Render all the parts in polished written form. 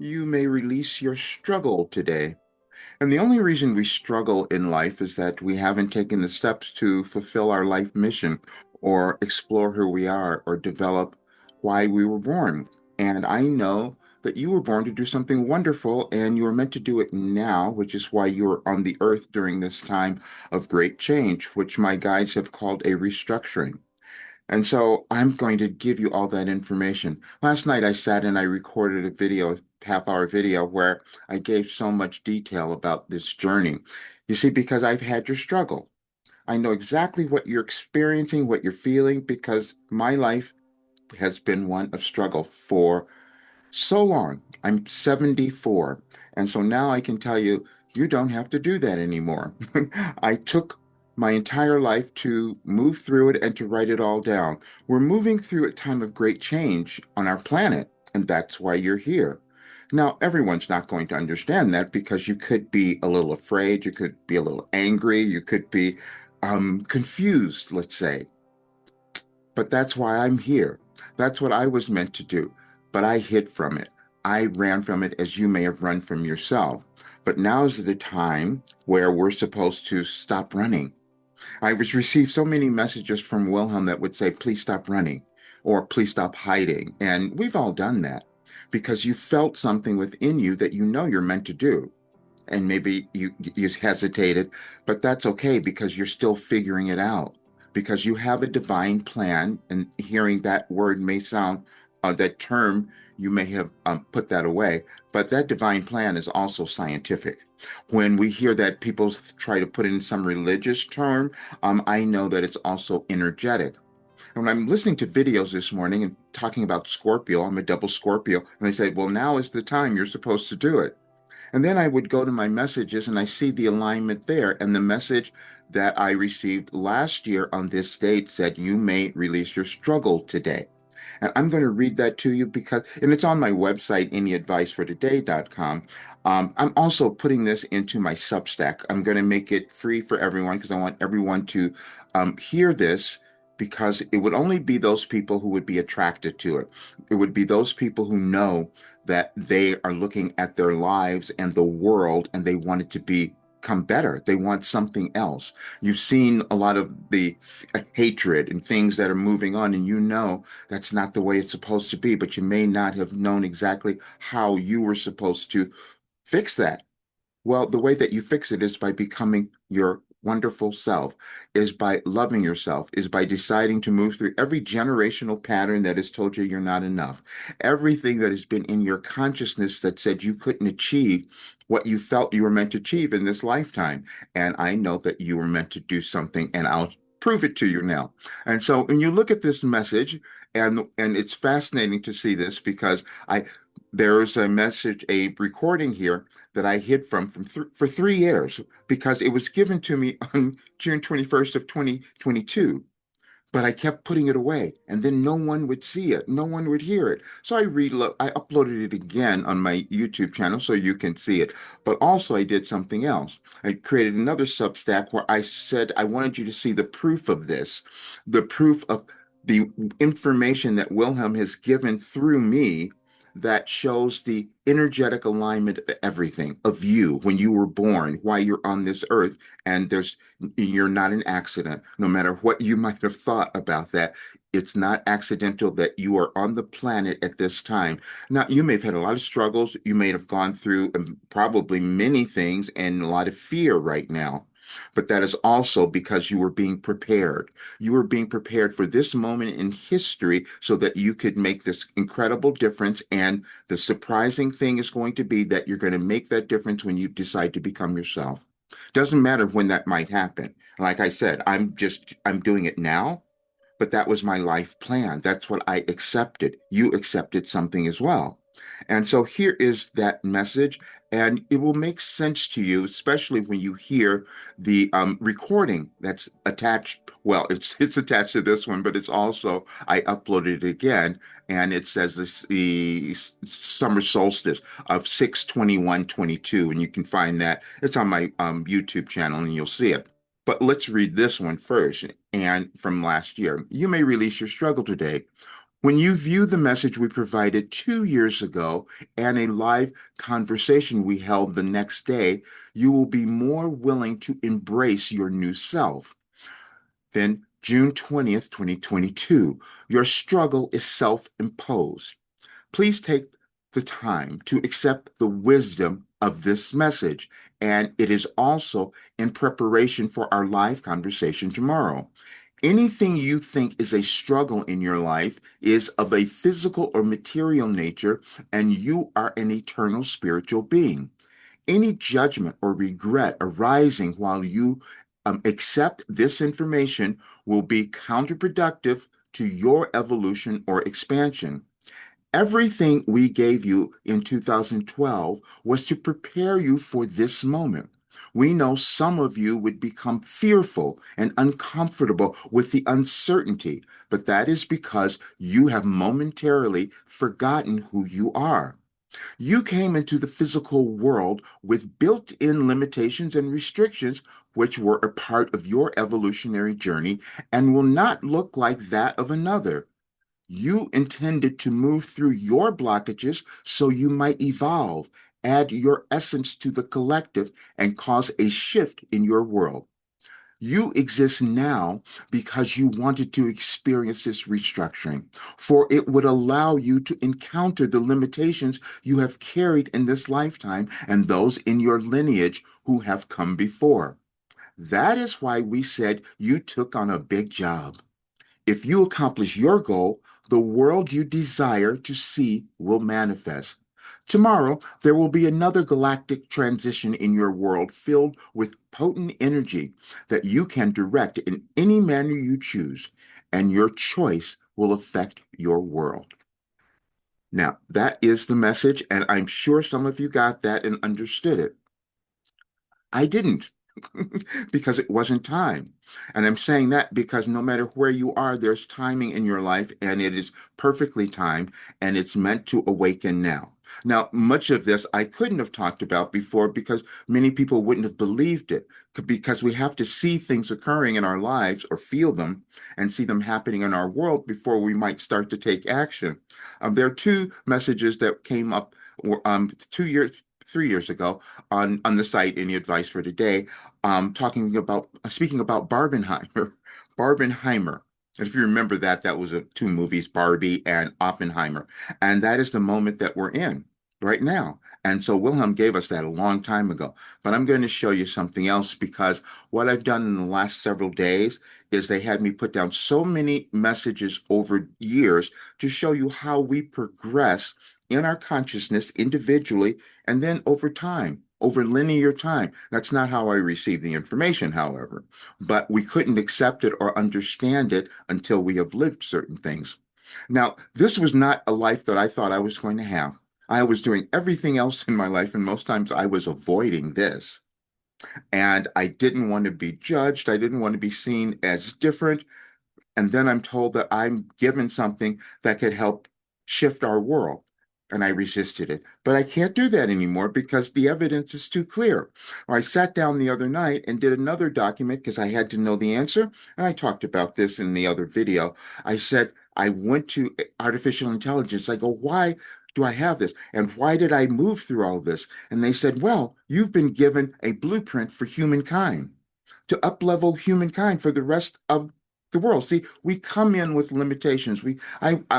You may release your struggle today. And the only reason we struggle in life is that we haven't taken the steps to fulfill our life mission or explore who we are or develop why we were born. And I know that you were born to do something wonderful and you were meant to do it now, which is why you are on the earth during this time of great change, which my guides have called a restructuring. And so I'm going to give you all that information. Last night I sat and I recorded a video, half-hour video, where I gave so much detail about this journey. You see, because I've had your struggle. I know exactly what you're experiencing, what you're feeling, because my life has been one of struggle for so long. I'm 74. And so now I can tell you, you don't have to do that anymore. I took my entire life to move through it and to write it all down. We're moving through a time of great change on our planet, and that's why you're here. Now, everyone's not going to understand that because you could be a little afraid, you could be a little angry, you could be confused, let's say. But that's why I'm here. That's what I was meant to do. But I hid from it. I ran from it as you may have run from yourself. But now's the time where we're supposed to stop running. I was received so many messages from Wilhelm that would say, please stop running or please stop hiding. And we've all done that because you felt something within you that you know you're meant to do. And maybe you hesitated, but that's okay because you're still figuring it out because you have a divine plan. And hearing that word may sound that term, you may have put that away, but that divine plan is also scientific. When we hear that people try to put in some religious term, I know that it's also energetic. And when I'm listening to videos this morning and talking about Scorpio, I'm a double Scorpio, and they say, well, now is the time you're supposed to do it. And then I would go to my messages and I see the alignment there. And the message that I received last year on this date said, you may release your struggle today. And I'm going to read that to you because, and it's on my website, anyadvicefortoday.com. I'm also putting this into my Substack. I'm going to make it free for everyone because I want everyone to hear this because it would only be those people who would be attracted to it. It would be those people who know that they are looking at their lives and the world and they want it to become better. They want something else. You've seen a lot of the hatred and things that are moving on, and you know that's not the way it's supposed to be, but you may not have known exactly how you were supposed to fix that. Well, the way that you fix it is by becoming your wonderful self, is by loving yourself, is by deciding to move through every generational pattern that has told you you're not enough. Everything that has been in your consciousness that said you couldn't achieve what you felt you were meant to achieve in this lifetime. And I know that you were meant to do something, and I'll prove it to you now. And so when you look at this message, and it's fascinating to see this because I there's a message, a recording here that I hid for 3 years because it was given to me on June 21st of 2022. But I kept putting it away, and then no one would see it, no one would hear it. So I uploaded it again on my YouTube channel so you can see it. But also I did something else. I created another Substack where I said I wanted you to see the proof of this, the proof of the information that Wilhelm has given through me that shows the energetic alignment of everything of you when you were born, why you're on this earth, and you're not an accident. No matter what you might have thought about that, it's not accidental that you are on the planet at this time. Now, you may have had a lot of struggles. You may have gone through probably many things and a lot of fear right now. But that is also because you were being prepared. You were being prepared for this moment in history so that you could make this incredible difference. And the surprising thing is going to be that you're going to make that difference when you decide to become yourself. Doesn't matter when that might happen. Like I said, I'm doing it now, but that was my life plan. That's what I accepted. You accepted something as well. And so here is that message, and it will make sense to you, especially when you hear the recording that's attached. Well, it's attached to this one, but it's also I uploaded it again, and it says the summer solstice of 6/21/22, and you can find that. It's on my YouTube channel, and you'll see it. But let's read this one first, and from last year. You may release your struggle today. When you view the message we provided 2 years ago and a live conversation we held the next day, you will be more willing to embrace your new self. Then, June 20th, 2022, your struggle is self imposed. Please take the time to accept the wisdom of this message, and it is also in preparation for our live conversation tomorrow. Anything you think is a struggle in your life is of a physical or material nature, and you are an eternal spiritual being. Any judgment or regret arising while you accept this information will be counterproductive to your evolution or expansion. Everything we gave you in 2012 was to prepare you for this moment. We know some of you would become fearful and uncomfortable with the uncertainty, but that is because you have momentarily forgotten who you are. You came into the physical world with built in limitations and restrictions, which were a part of your evolutionary journey and will not look like that of another. You intended to move through your blockages so you might evolve, add your essence to the collective, and cause a shift in your world. You exist now because you wanted to experience this restructuring, for it would allow you to encounter the limitations you have carried in this lifetime and those in your lineage who have come before. That is why we said you took on a big job. If you accomplish your goal, the world you desire to see will manifest. Tomorrow, there will be another galactic transition in your world filled with potent energy that you can direct in any manner you choose, and your choice will affect your world. Now, that is the message, and I'm sure some of you got that and understood it. I didn't because it wasn't time. And I'm saying that because no matter where you are, there's timing in your life and it is perfectly timed and it's meant to awaken now. Now, much of this I couldn't have talked about before because many people wouldn't have believed it because we have to see things occurring in our lives or feel them and see them happening in our world before we might start to take action. There are two messages that came up 2 years, 3 years ago on the site. Any advice for today? Talking about speaking about Barbenheimer, Barbenheimer. And if you remember that, that was two movies, Barbie and Oppenheimer, and that is the moment that we're in right now. And so Wilhelm gave us that a long time ago. But I'm going to show you something else because what I've done in the last several days is they had me put down so many messages over years to show you how we progress in our consciousness individually and then over time, over linear time. That's not how I received the information, however, but we couldn't accept it or understand it until we have lived certain things. Now, this was not a life that I thought I was going to have. I was doing everything else in my life, and most times I was avoiding this. And I didn't want to be judged. I didn't want to be seen as different. And then I'm told that I'm given something that could help shift our world. And I resisted it. But I can't do that anymore because the evidence is too clear. I sat down the other night and did another document because I had to know the answer. And I talked about this in the other video. I said, I went to artificial intelligence. I go, why do I have this? And why did I move through all this? And they said, well, you've been given a blueprint for humankind to uplevel humankind for the rest of the world. See, we come in with limitations.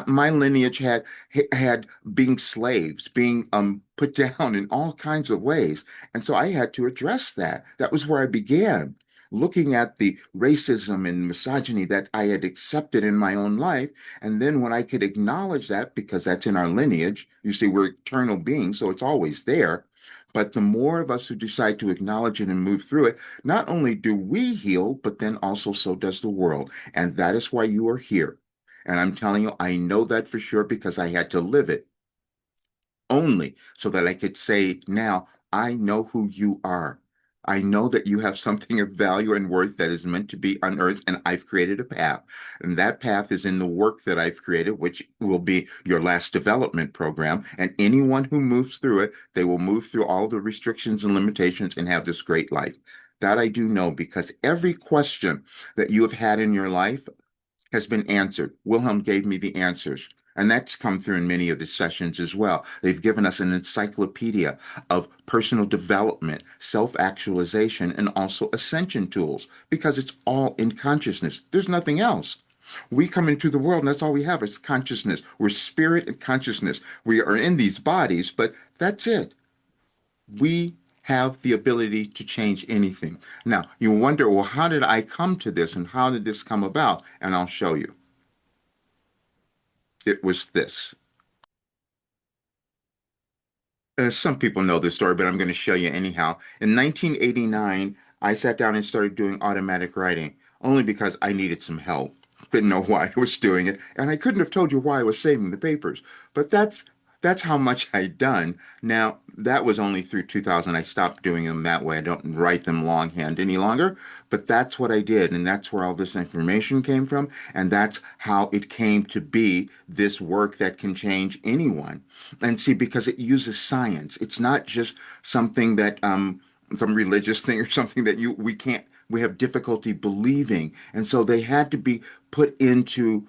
My lineage had being slaves, being put down in all kinds of ways, and so I had to address that. That was where I began. Looking at the racism and misogyny that I had accepted in my own life. And then when I could acknowledge that, because that's in our lineage, you see, we're eternal beings, so it's always there. But the more of us who decide to acknowledge it and move through it, not only do we heal, but then also so does the world. And that is why you are here. And I'm telling you, I know that for sure because I had to live it only so that I could say, now I know who you are. I know that you have something of value and worth that is meant to be unearthed, and I've created a path. And that path is in the work that I've created, which will be your last development program. And anyone who moves through it, they will move through all the restrictions and limitations and have this great life. That I do know because every question that you have had in your life has been answered. Wilhelm gave me the answers. And that's come through in many of the sessions as well. They've given us an encyclopedia of personal development, self actualization, and also ascension tools because it's all in consciousness. There's nothing else. We come into the world and that's all we have. It's consciousness. We're spirit and consciousness. We are in these bodies, but that's it. We have the ability to change anything. Now, you wonder, well, how did I come to this and how did this come about? And I'll show you. It was this. Some people know this story, but I'm going to show you anyhow. In 1989, I sat down and started doing automatic writing only because I needed some help. Didn't know why I was doing it, and I couldn't have told you why I was saving the papers. But that's how much I'd done. Now, that was only through 2000. I stopped doing them that way. I don't write them longhand any longer, but that's what I did, and that's where all this information came from, and that's how it came to be this work that can change anyone. And see, because it uses science, it's not just something that some religious thing or something that you we have difficulty believing, and so they had to be put into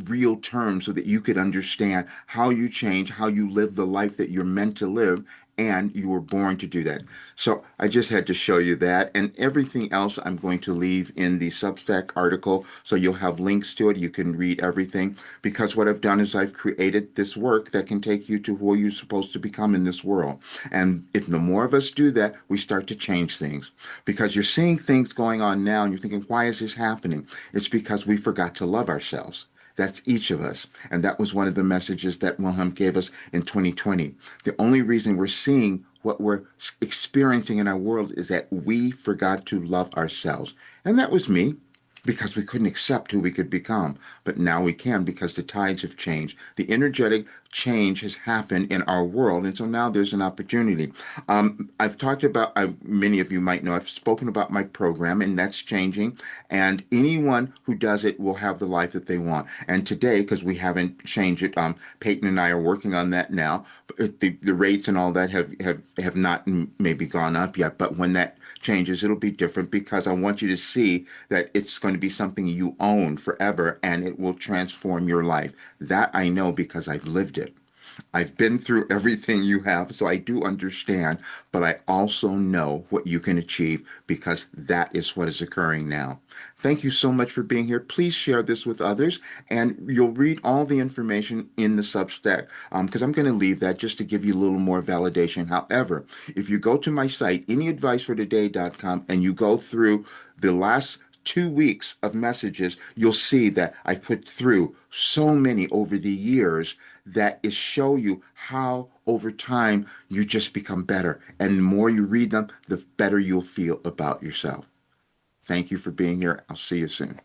real terms so that you could understand how you change, how you live the life that you're meant to live, and you were born to do that. So I just had to show you that, and everything else I'm going to leave in the Substack article, so you'll have links to it. You can read everything because what I've done is I've created this work that can take you to who you're supposed to become in this world. And if the more of us do that, we start to change things because you're seeing things going on now and you're thinking, why is this happening? It's because we forgot to love ourselves. That's each of us. And that was one of the messages that Wilhelm gave us in 2020. The only reason we're seeing what we're experiencing in our world is that we forgot to love ourselves. And that was me because we couldn't accept who we could become. But now we can because the tides have changed. The energetic change has happened in our world. And so now there's an opportunity. I've talked about, many of you might know, I've spoken about my program, and that's changing. And anyone who does it will have the life that they want. And today, because we haven't changed it, Peyton and I are working on that now. The rates and all that have not maybe gone up yet. But when that changes, it'll be different because I want you to see that it's going to be something you own forever and it will transform your life. That I know because I've lived it. I've been through everything you have, so I do understand, but I also know what you can achieve because that is what is occurring now. Thank you so much for being here. Please share this with others, and you'll read all the information in the Substack because I'm going to leave that just to give you a little more validation. However, if you go to my site, anyadvicefortoday.com, and you go through the last 2 weeks of messages, you'll see that I put through so many over the years that is show you how over time you just become better. And the more you read them, the better you'll feel about yourself. Thank you for being here. I'll see you soon.